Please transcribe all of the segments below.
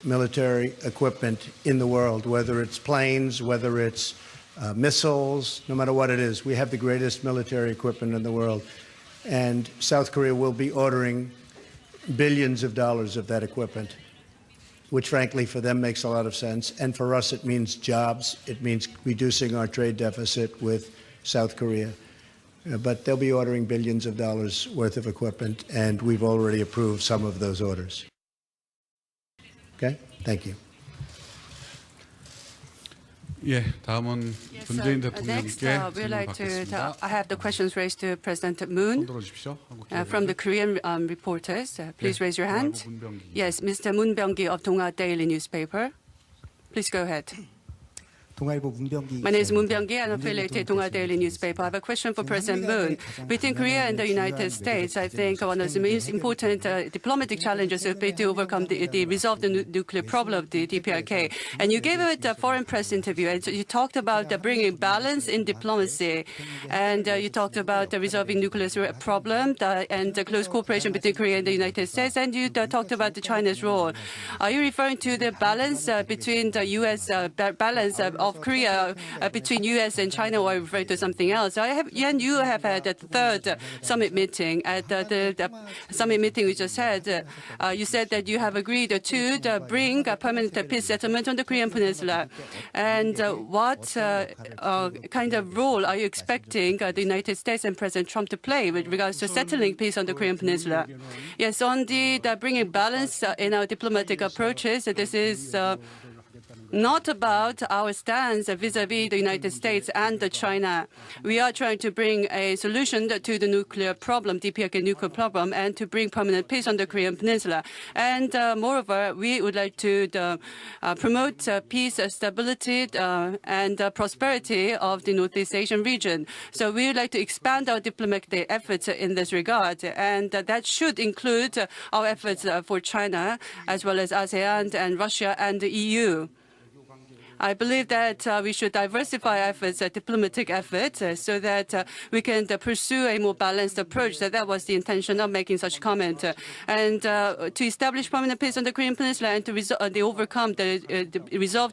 military equipment in the world, whether it's planes, whether it's missiles, no matter what it is. We have the greatest military equipment in the world. And South Korea will be ordering billions of dollars of that equipment, which frankly for them makes a lot of sense. And for us, it means jobs. It means reducing our trade deficit with South Korea. But they'll be ordering billions of dollars worth of equipment, and we've already approved some of those orders. Okay? Thank you. 예, 다음은 문재인 Next, 대통령께 we'd like to 질문받겠습니다. I have the questions raised to President Moon 들어주십시오. from the Korean reporters. Please raise your hand. 문병기. Yes, Mr. Moon Byung-gi of Donghwa Daily newspaper. Please go ahead. My name is Moon Byung-gi. I'm affiliated Donghwa Daily newspaper. I have a question for President Moon. Between Korea and the United States, I think one of the most important diplomatic challenges will be to overcome resolve the nuclear problem of the DPRK. And you gave it a foreign press interview, and so you talked about bringing balance in diplomacy, and you talked about resolving nuclear problem and close cooperation between Korea and the United States, and you talked about China's role. Are you referring to the balance between the U.S. balance of Korea between U.S. and China, or referring to something else? And you have had a third summit meeting. At the summit meeting we just had, you said that you have agreed to bring a permanent peace settlement on the Korean Peninsula. And what kind of role are you expecting the United States and President Trump to play with regards to settling peace on the Korean Peninsula? Yes, on the bringing balance in our diplomatic approaches, this is not about our stance vis-à-vis the United States and China. We are trying to bring a solution to the nuclear problem, DPRK nuclear problem, and to bring permanent peace on the Korean Peninsula. And moreover, we would like to promote peace, stability, and prosperity of the Northeast Asian region. So we would like to expand our diplomatic efforts in this regard, and that should include our efforts for China, as well as ASEAN and Russia and the EU. I believe that we should diversify efforts, diplomatic efforts, so that we can pursue a more balanced approach. That was the intention of making such comment. And to establish permanent peace on the Korean Peninsula and to resolve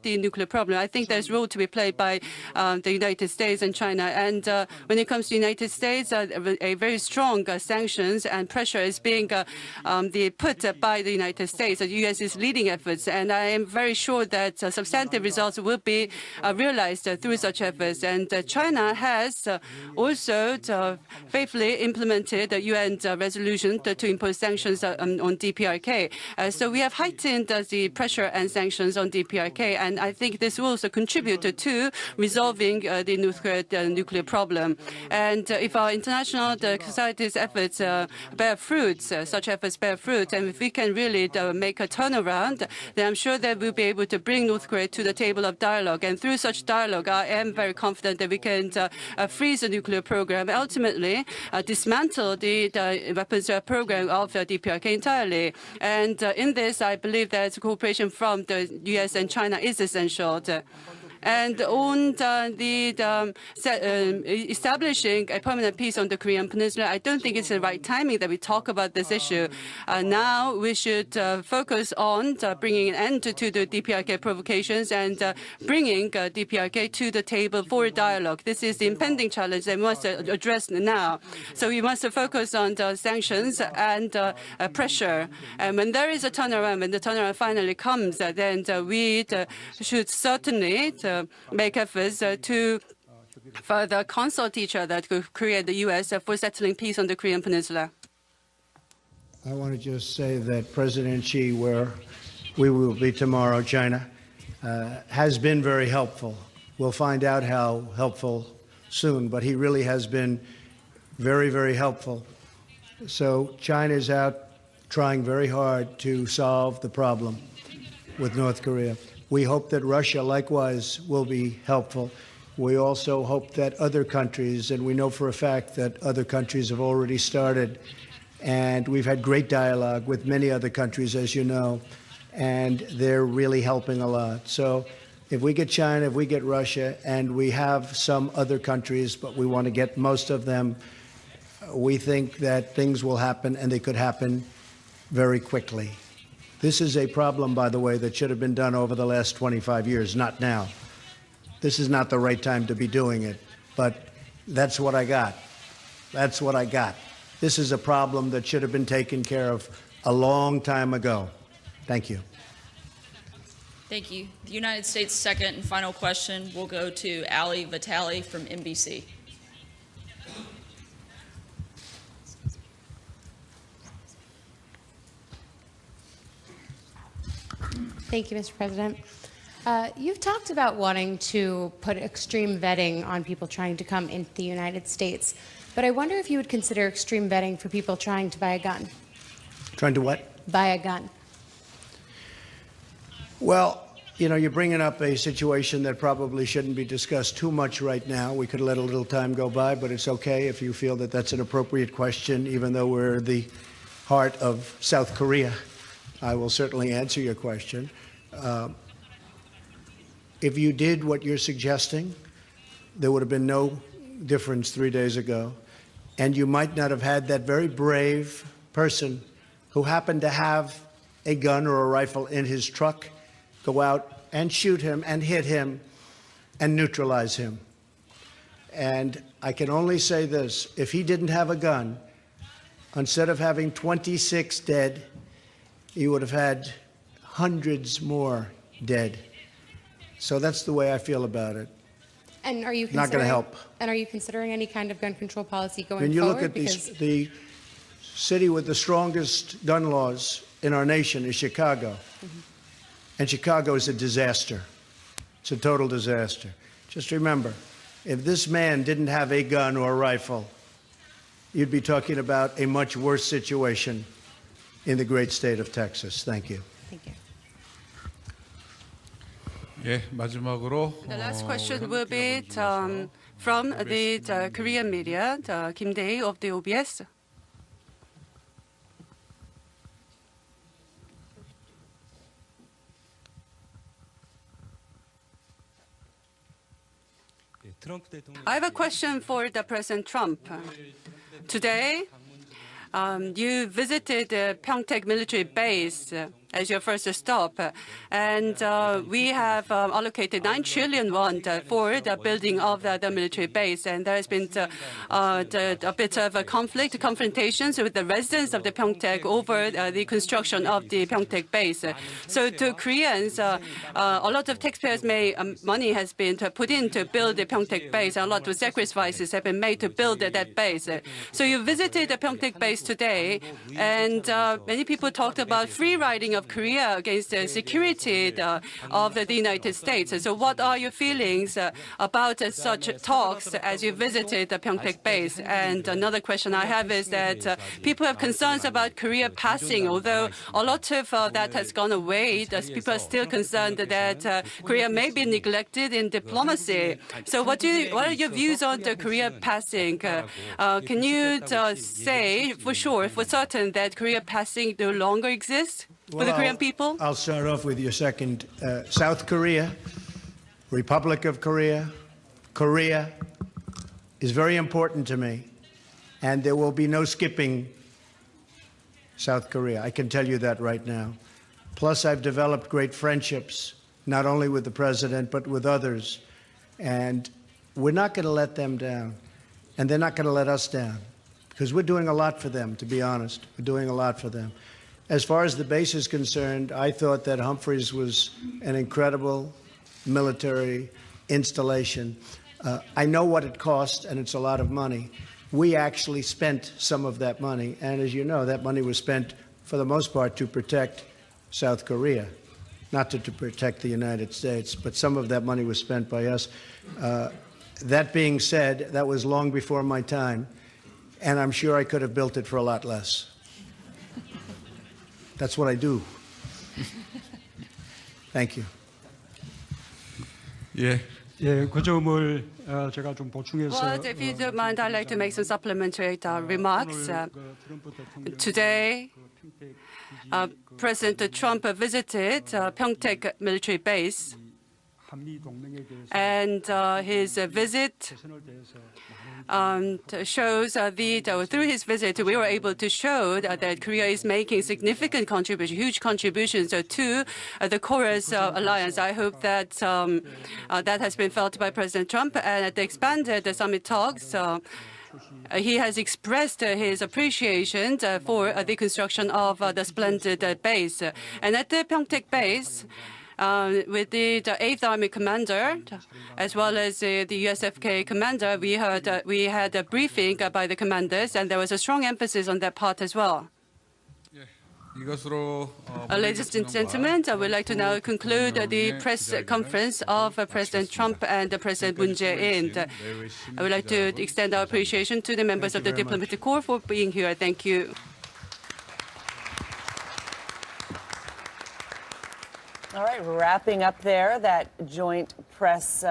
the nuclear problem, I think there's a role to be played by the United States and China. And when it comes to the United States, a very strong sanctions and pressure is being put by the United States. The U.S. is leading efforts, and I am very sure that substantive results will be realized through such efforts. And China has also faithfully implemented the UN resolution to impose sanctions on DPRK. So we have heightened the pressure and sanctions on DPRK, and I think this will also contribute to resolving the nuclear problem. And if our international society's efforts bear fruits, such efforts bear fruit, and if we can really make a turnaround, then I'm sure that we'll be able to bring North Korea to the table of dialogue. And through such dialogue, I am very confident that we can freeze the nuclear program, ultimately dismantle the weapons program of DPRK entirely. And in this, I believe that cooperation from the U.S. and China is essential. And on establishing a permanent peace on the Korean Peninsula, I don't think it's the right timing that we talk about this issue. Now we should focus on bringing an end to the DPRK provocations and bringing DPRK to the table for dialogue. This is the impending challenge that we must address now. So we must focus on the sanctions and pressure. And when there is a turnaround, when the turnaround finally comes, then we should certainly make efforts to further consult each other to create the U.S. for settling peace on the Korean Peninsula. I want to just say that President Xi, where we will be tomorrow, China, has been very helpful. We'll find out how helpful soon, but he really has been very, very helpful. So China is out trying very hard to solve the problem with North Korea. We hope that Russia, likewise, will be helpful. We also hope that other countries, and we know for a fact that other countries have already started, and we've had great dialogue with many other countries, as you know, and they're really helping a lot. So if we get China, if we get Russia, and we have some other countries, but we want to get most of them, we think that things will happen, and they could happen very quickly. This is a problem, by the way, that should have been done over the last 25 years, not now. This is not the right time to be doing it, but that's what I got. That's what I got. This is a problem that should have been taken care of a long time ago. Thank you. Thank you. The United States' second and final question will go to Ali Vitali from NBC. Thank you, Mr. President. You've talked about wanting to put extreme vetting on people trying to come into the United States, but I wonder if you would consider extreme vetting for people trying to buy a gun. Trying to what? Buy a gun. Well, you know, you're bringing up a situation that probably shouldn't be discussed too much right now. We could let a little time go by, but it's okay if you feel that that's an appropriate question, even though we're the heart of South Korea. I will certainly answer your question. If you did what you're suggesting, there would have been no difference 3 days ago, and you might not have had that very brave person who happened to have a gun or a rifle in his truck go out and shoot him and hit him and neutralize him. And I can only say this, if he didn't have a gun, instead of having 26 dead, he would have had hundreds more dead. So that's the way I feel about it. And are you Not going to help. And are you considering any kind of gun control policy going When you forward? look at the city with the strongest gun laws in our nation is Chicago. Mm-hmm. And Chicago is a disaster. It's a total disaster. Just remember, if this man didn't have a gun or a rifle, you'd be talking about a much worse situation in the great state of Texas. Thank you. Thank you. 예, 마지막으로 The last question will be from the Korean media, Kim Dae of the OBS. I have a question for the President Trump. Today, you visited the Pyeongtaek military base as your first stop, and we have allocated 9 trillion won for the building of the military base, and there has been a bit of a confrontations with the residents of the Pyeongtaek over the construction of the Pyeongtaek base. So to Koreans, a lot of taxpayers' money has been put in to build the Pyeongtaek base, and a lot of sacrifices have been made to build that base. So you visited the Pyeongtaek base today, and many people talked about free riding of Korea against the security of the United States. So what are your feelings about such talks as you visited the Pyeongtaek base? And another question I have is that people have concerns about Korea passing, although a lot of that has gone away. People are still concerned that Korea may be neglected in diplomacy. So what are your views on the Korea passing? Can you say for sure, for certain, that Korea passing no longer exists? For the Korean people? I'll start off with your second. South Korea, Republic of Korea, Korea is very important to me, and there will be no skipping South Korea. I can tell you that right now. Plus, I've developed great friendships, not only with the president, but with others, and we're not going to let them down, and they're not going to let us down, because we're doing a lot for them, to be honest. We're doing a lot for them. As far as the base is concerned, I thought that Humphreys was an incredible military installation. I know what it cost, and it's a lot of money. We actually spent some of that money, and as you know, that money was spent, for the most part, to protect South Korea, not to protect the United States, but some of that money was spent by us. That being said, that was long before my time, and I'm sure I could have built it for a lot less. That's what I do. Thank you. 예, 예, 그 점을 제가 좀 보충해서 Well, if you don't mind, I'd like to make some supplementary remarks. Today, President Trump visited Pyeongtaek military base, and his visit shows through his visit, we were able to show that Korea is making significant contributions, huge contributions to the Chorus Alliance. I hope that that has been felt by President Trump. And at the expanded summit talks, he has expressed his appreciation for the construction of the splendid base. And at the Pyeongtaek base, with the 8th Army Commander, as well as the USFK Commander, we had a briefing by the commanders, and there was a strong emphasis on that part as well. Ladies and gentlemen, I would like to now conclude the press conference of President Trump and President Moon Jae-in. I would like to extend our appreciation to the members of the diplomatic corps for being here. Thank you. All right, wrapping up there that joint press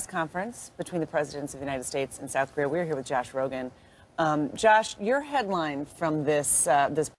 conference between the presidents of the United States and South Korea. We're here with Josh Rogin. Josh, your headline from this